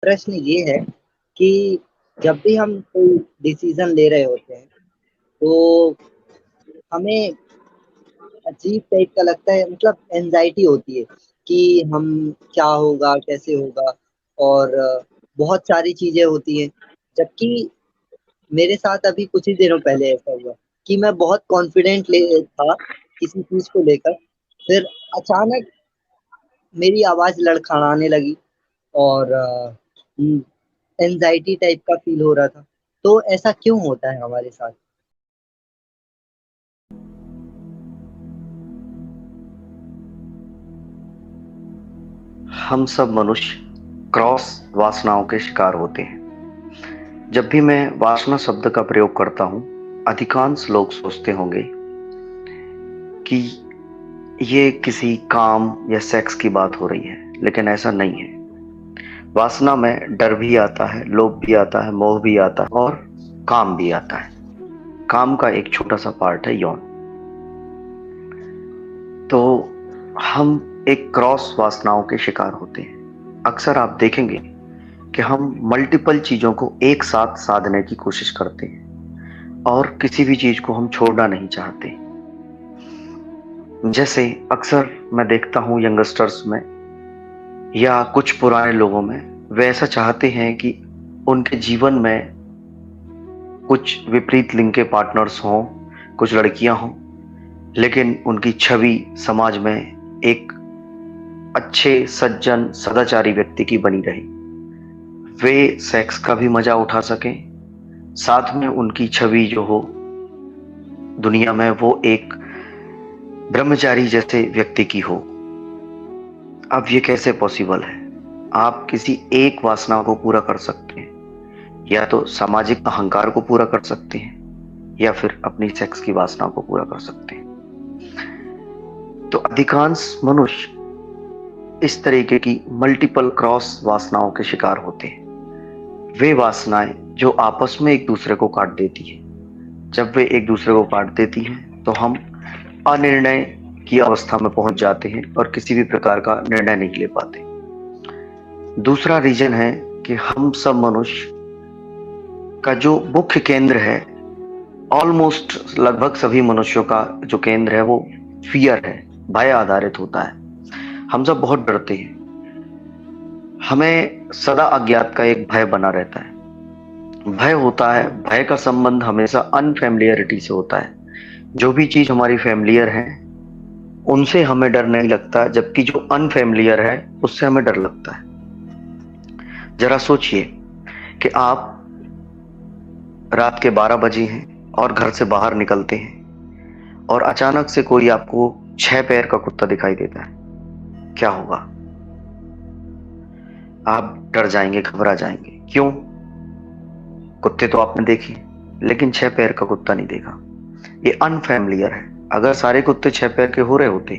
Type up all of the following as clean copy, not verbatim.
प्रश्न ये है कि जब भी हम कोई डिसीजन ले रहे होते हैं तो हमें अजीब टाइप का लगता है, मतलब एंजाइटी होती है कि हम क्या होगा, कैसे होगा, और बहुत सारी चीजें होती हैं। जबकि मेरे साथ अभी कुछ ही दिनों पहले ऐसा हुआ कि मैं बहुत कॉन्फिडेंट ले था किसी चीज को लेकर, फिर अचानक मेरी आवाज लड़खड़ाने लगी और एंजाइटी टाइप का फील हो रहा था। तो ऐसा क्यों होता है हमारे साथ? हम सब मनुष्य क्रॉस वासनाओं के शिकार होते हैं। जब भी मैं वासना शब्द का प्रयोग करता हूं, अधिकांश लोग सोचते होंगे कि ये किसी काम या सेक्स की बात हो रही है, लेकिन ऐसा नहीं है। वासना में डर भी आता है, लोभ भी आता है, मोह भी आता है और काम भी आता है। काम का एक छोटा सा पार्ट है यौन। तो हम एक क्रॉस वासनाओं के शिकार होते हैं। अक्सर आप देखेंगे कि हम मल्टीपल चीजों को एक साथ साधने की कोशिश करते हैं और किसी भी चीज को हम छोड़ना नहीं चाहते। जैसे अक्सर मैं देखता हूं यंगस्टर्स में या कुछ पुराने लोगों में, वे ऐसा चाहते हैं कि उनके जीवन में कुछ विपरीत लिंग के पार्टनर्स हों, कुछ लड़कियां हों, लेकिन उनकी छवि समाज में एक अच्छे सज्जन सदाचारी व्यक्ति की बनी रहे। वे सेक्स का भी मजा उठा सकें, साथ में उनकी छवि जो हो दुनिया में वो एक ब्रह्मचारी जैसे व्यक्ति की हो। अब ये कैसे पॉसिबल है? आप किसी एक वासना को पूरा कर सकते हैं, या तो सामाजिक अहंकार को पूरा कर सकते हैं या फिर अपनी सेक्स की वासना को पूरा कर सकते हैं। तो अधिकांश मनुष्य इस तरीके की मल्टीपल क्रॉस वासनाओं के शिकार होते हैं। वे वासनाएं जो आपस में एक दूसरे को काट देती है। जब वे एक दूसरे को काट देती हैं तो हम अनिर्णय की अवस्था में पहुंच जाते हैं और किसी भी प्रकार का निर्णय नहीं ले पाते। दूसरा रीजन है कि हम सब मनुष्य का जो मुख्य केंद्र है, ऑलमोस्ट लगभग सभी मनुष्यों का जो केंद्र है वो फियर है, भय आधारित होता है। हम सब बहुत डरते हैं। हमें सदा अज्ञात का एक भय बना रहता है। भय होता है, भय का संबंध हमेशा अनफेमिलियरिटी से होता है। जो भी चीज हमारी फेमिलियर है उनसे हमें डर नहीं लगता, जबकि जो अनफेमिलियर है उससे हमें डर लगता है। जरा सोचिए कि आप रात के 12 बजे हैं और घर से बाहर निकलते हैं और अचानक से कोई आपको 6 पैर का कुत्ता दिखाई देता है। क्या होगा? आप डर जाएंगे, घबरा जाएंगे। क्यों? कुत्ते तो आपने देखे, लेकिन 6 पैर का कुत्ता नहीं देखा। ये अनफैमिलियर है। अगर सारे कुत्ते 6 पैर के हो रहे होते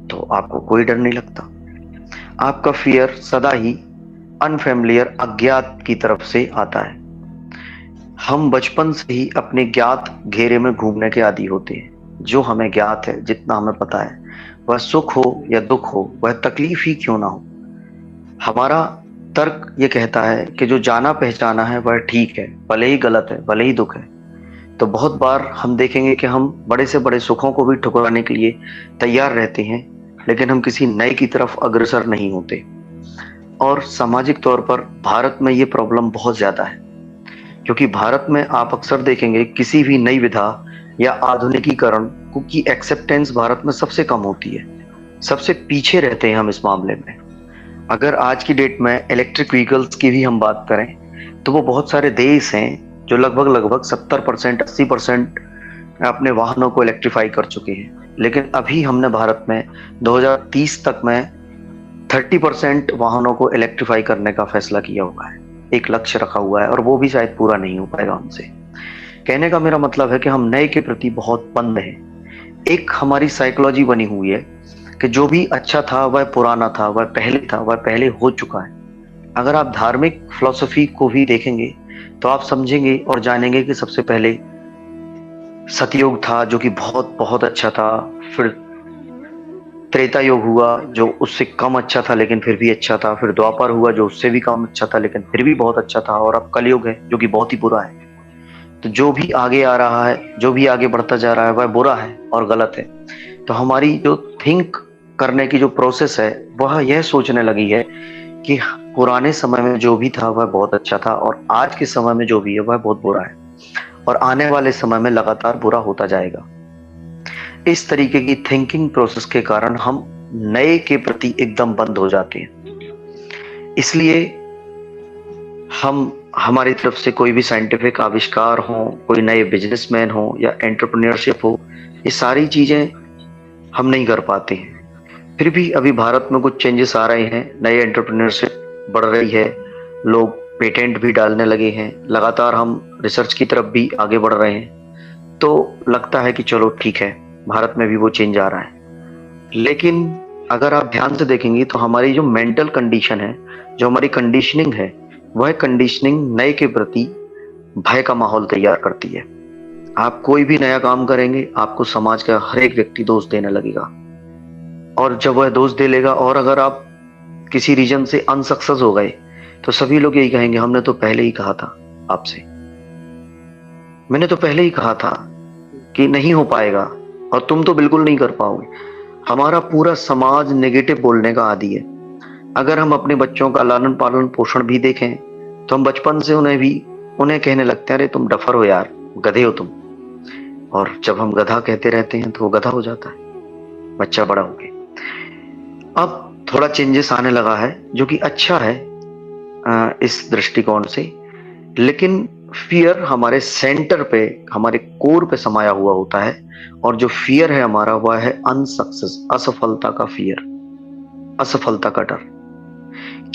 तो आपको कोई डर नहीं लगता। आपका फियर सदा ही अनफैमिलियर, अज्ञात की तरफ से आता है। हम बचपन से ही अपने ज्ञात घेरे में घूमने के आदी होते हैं। जो हमें ज्ञात है, जितना हमें पता है, वह सुख हो या दुख हो, वह तकलीफ ही क्यों ना हो, हमारा तर्क ये कहता है कि जो जाना पहचाना है वह ठीक है, भले ही गलत है, भले ही दुख है। तो बहुत बार हम देखेंगे कि हम बड़े से बड़े सुखों को भी ठुकराने के लिए तैयार रहते हैं, लेकिन हम किसी नए की तरफ अग्रसर नहीं होते। और सामाजिक तौर पर भारत में ये प्रॉब्लम बहुत ज्यादा है, क्योंकि भारत में आप अक्सर देखेंगे किसी भी नई विधा या आधुनिकीकरण की एक्सेप्टेंस भारत में सबसे कम होती है। सबसे पीछे रहते हैं हम इस मामले में। अगर आज की डेट में इलेक्ट्रिक व्हीकल्स की भी हम बात करें तो वो बहुत सारे देश हैं जो लगभग लगभग 70% 80% अपने वाहनों को इलेक्ट्रीफाई कर चुके हैं। लेकिन अभी हमने भारत में 2030 तक में 30% वाहनों को इलेक्ट्रीफाई करने का फैसला किया हुआ है, एक लक्ष्य रखा हुआ है, और वो भी शायद पूरा नहीं हो पाएगा हमसे। कहने का मेरा मतलब है कि हम नए के प्रति बहुत बंद हैं। एक हमारी साइकोलॉजी बनी हुई है कि जो भी अच्छा था वह पुराना था, वह पहले था, वह पहले हो चुका है। अगर आप धार्मिक फिलॉसफी को भी देखेंगे तो आप समझेंगे और जानेंगे कि सबसे पहले सतयुग था जो कि बहुत बहुत अच्छा था। फिर त्रेता युग हुआ जो उससे कम अच्छा था लेकिन फिर भी अच्छा था, फिर द्वापर हुआ जो उससे भी कम अच्छा था लेकिन फिर भी बहुत अच्छा था, और अब कलयुग है जो कि बहुत ही बुरा है। तो जो भी आगे आ रहा है, जो भी आगे बढ़ता जा रहा है, वह बुरा है और गलत है। तो हमारी जो थिंक करने की जो प्रोसेस है वह यह सोचने लगी है कि पुराने समय में जो भी था वह बहुत अच्छा था, और आज के समय में जो भी है वह बहुत बुरा है, और आने वाले समय में लगातार बुरा होता जाएगा। इस तरीके की थिंकिंग प्रोसेस के कारण हम नए के प्रति एकदम बंद हो जाते हैं। इसलिए हम हमारी तरफ से कोई भी साइंटिफिक आविष्कार हो, कोई नए बिजनेसमैन हो या एंटरप्रेन्योरशिप हो, ये सारी चीजें हम नहीं कर पाते हैं। फिर भी अभी भारत में कुछ चेंजेस आ रहे हैं, नए एंटरप्रेन्योरशिप बढ़ रही है, लोग पेटेंट भी डालने लगे हैं, लगातार हम रिसर्च की तरफ भी आगे बढ़ रहे हैं। तो लगता है कि चलो ठीक है, भारत में भी वो चेंज आ रहा है। लेकिन अगर आप ध्यान से देखेंगे तो हमारी जो मेंटल कंडीशन है, जो हमारी कंडीशनिंग है, वह कंडीशनिंग नए के प्रति भय का माहौल तैयार करती है। आप कोई भी नया काम करेंगे, आपको समाज का हर एक व्यक्ति दोष देने लगेगा, और जब वह दोष दे लेगा, और अगर आप किसी रीजन से अनसक्सेस हो गए तो सभी लोग यही कहेंगे, हमने तो पहले ही कहा था आपसे, मैंने तो पहले ही कहा था कि नहीं हो पाएगा, और तुम तो बिल्कुल नहीं कर पाओगे। हमारा पूरा समाज नेगेटिव बोलने का आदी है। अगर हम अपने बच्चों का लालन पालन पोषण भी देखें तो हम बचपन से उन्हें कहने लगते हैं, अरे तुम डफर हो यार, गधे हो तुम। और जब हम गधा कहते रहते हैं तो वो गधा हो जाता है, बच्चा बड़ा हो गया। अब थोड़ा चेंजेस आने लगा है जो कि अच्छा है इस दृष्टिकोण से, लेकिन फियर हमारे सेंटर पे, हमारे कोर पे समाया हुआ होता है, और जो फियर है हमारा वह है अनसक्सेस, असफलता का फियर, असफलता का डर।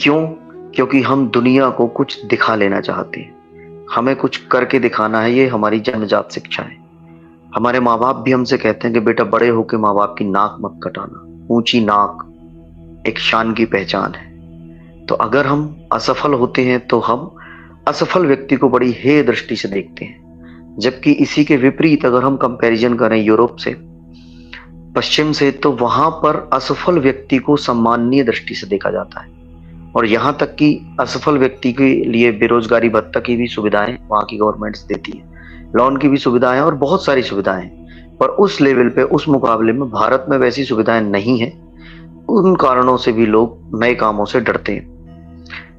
क्यों? क्योंकि हम दुनिया को कुछ दिखा लेना चाहते हैं, हमें कुछ करके दिखाना है, ये हमारी जन्मजात शिक्षा है। हमारे माँ बाप भी हमसे कहते हैं कि बेटा बड़े होके माँ बाप की नाक मत कटाना, ऊंची नाक एक शान की पहचान है। तो अगर हम असफल होते हैं तो हम असफल व्यक्ति को बड़ी हेय दृष्टि से देखते हैं, जबकि इसी के विपरीत अगर हम कंपैरिजन करें यूरोप से, पश्चिम से, तो वहां पर असफल व्यक्ति को सम्माननीय दृष्टि से देखा जाता है, और यहां तक कि असफल व्यक्ति के लिए बेरोजगारी भत्ता की भी सुविधाएं वहां की गवर्नमेंट देती है, लोन की भी सुविधाएं और बहुत सारी सुविधाएं। पर उस लेवल पे, उस मुकाबले में भारत में वैसी सुविधाएं नहीं है। उन कारणों से भी लोग नए कामों से डरते हैं।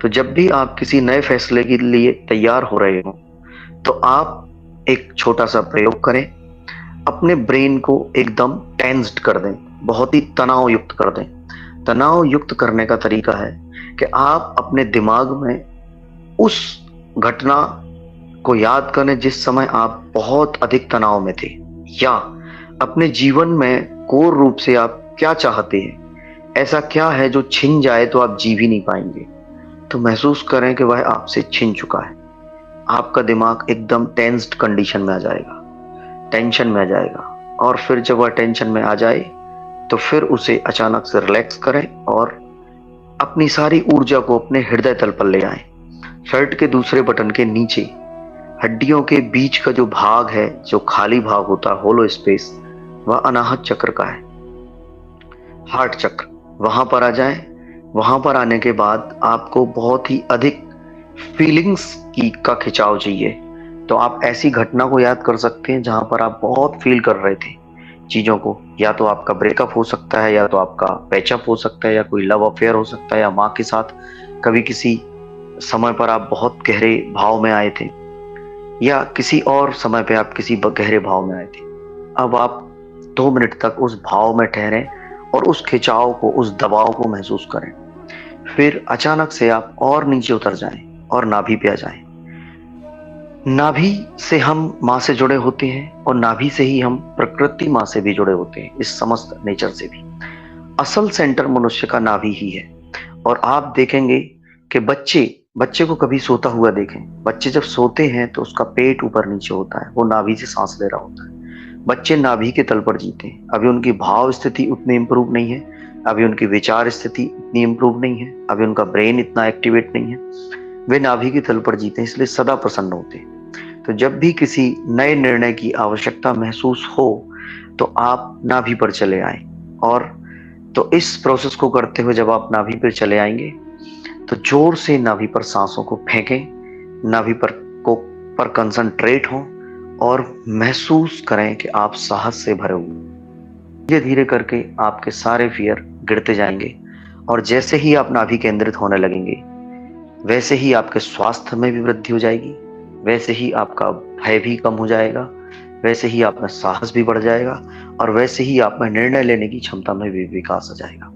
तो जब भी आप किसी नए फैसले के लिए तैयार हो रहे हो तो आप एक छोटा सा प्रयोग करें, अपने ब्रेन को एकदम टेंस्ड कर दें, बहुत ही तनाव युक्त कर दें। तनाव युक्त करने का तरीका है कि आप अपने दिमाग में उस घटना को याद करें जिस समय आप बहुत अधिक तनाव में थे, या अपने जीवन में कोर रूप से आप क्या चाहते हैं, ऐसा क्या है जो छिन जाए तो आप जी भी नहीं पाएंगे। तो महसूस करें कि वह आपसे छिन चुका है। आपका दिमाग एकदम टेंस्ड कंडीशन में आ जाएगा, टेंशन में आ जाएगा, और फिर जब वह टेंशन में आ जाए तो फिर उसे अचानक से रिलैक्स करें और अपनी सारी ऊर्जा को अपने हृदय तल पर ले आए। शर्ट के दूसरे बटन के नीचे हड्डियों के बीच का जो भाग है, जो खाली भाग होता है, होलो स्पेस, वह अनाहत चक्र का है, हार्ट चक्र। वहां पर आ जाएं। वहां पर आने के बाद आपको बहुत ही अधिक फीलिंग्स का खिंचाव चाहिए, तो आप ऐसी घटना को याद कर सकते हैं जहां पर आप बहुत फील कर रहे थे चीजों को। या तो आपका ब्रेकअप हो सकता है, या तो आपका पैचअप हो सकता है, या कोई लव अफेयर हो सकता है, या माँ के साथ कभी किसी समय पर आप बहुत गहरे भाव में आए थे, या किसी और समय पे आप किसी गहरे भाव में आए थे। अब आप 2 मिनट तक उस भाव में ठहरें और उस खिंचाव को, उस दबाव को महसूस करें। फिर अचानक से आप और नीचे उतर जाएं और नाभि पे आ जाएं। नाभि से हम माँ से जुड़े होते हैं, और नाभि से ही हम प्रकृति माँ से भी जुड़े होते हैं, इस समस्त नेचर से भी। असल सेंटर मनुष्य का नाभि ही है। और आप देखेंगे कि बच्चे को कभी सोता हुआ देखें, बच्चे जब सोते हैं तो उसका पेट ऊपर नीचे होता है, वो नाभि से सांस ले रहा होता है। बच्चे नाभि के तल पर जीते हैं। अभी उनकी भाव स्थिति उतनी इंप्रूव नहीं है, अभी उनकी विचार स्थिति इतनी इंप्रूव नहीं है, अभी उनका ब्रेन इतना एक्टिवेट नहीं है, वे नाभि के तल पर जीते हैं, इसलिए सदा प्रसन्न होते हैं। तो जब भी किसी नए निर्णय की आवश्यकता महसूस हो तो आप नाभि पर चले आए और तो इस प्रोसेस को करते हुए जब आप नाभि पर चले आएंगे तो जोर से नाभि पर सांसों को फेंकें, नाभि पर कंसंट्रेट हों और महसूस करें कि आप साहस से भरे हुए। धीरे धीरे करके आपके सारे फियर गिरते जाएंगे और जैसे ही आप नाभि केंद्रित होने लगेंगे वैसे ही आपके स्वास्थ्य में भी वृद्धि हो जाएगी, वैसे ही आपका भय भी कम हो जाएगा, वैसे ही आप में साहस भी बढ़ जाएगा और वैसे ही आप में निर्णय लेने की क्षमता में भी विकास आ जाएगा।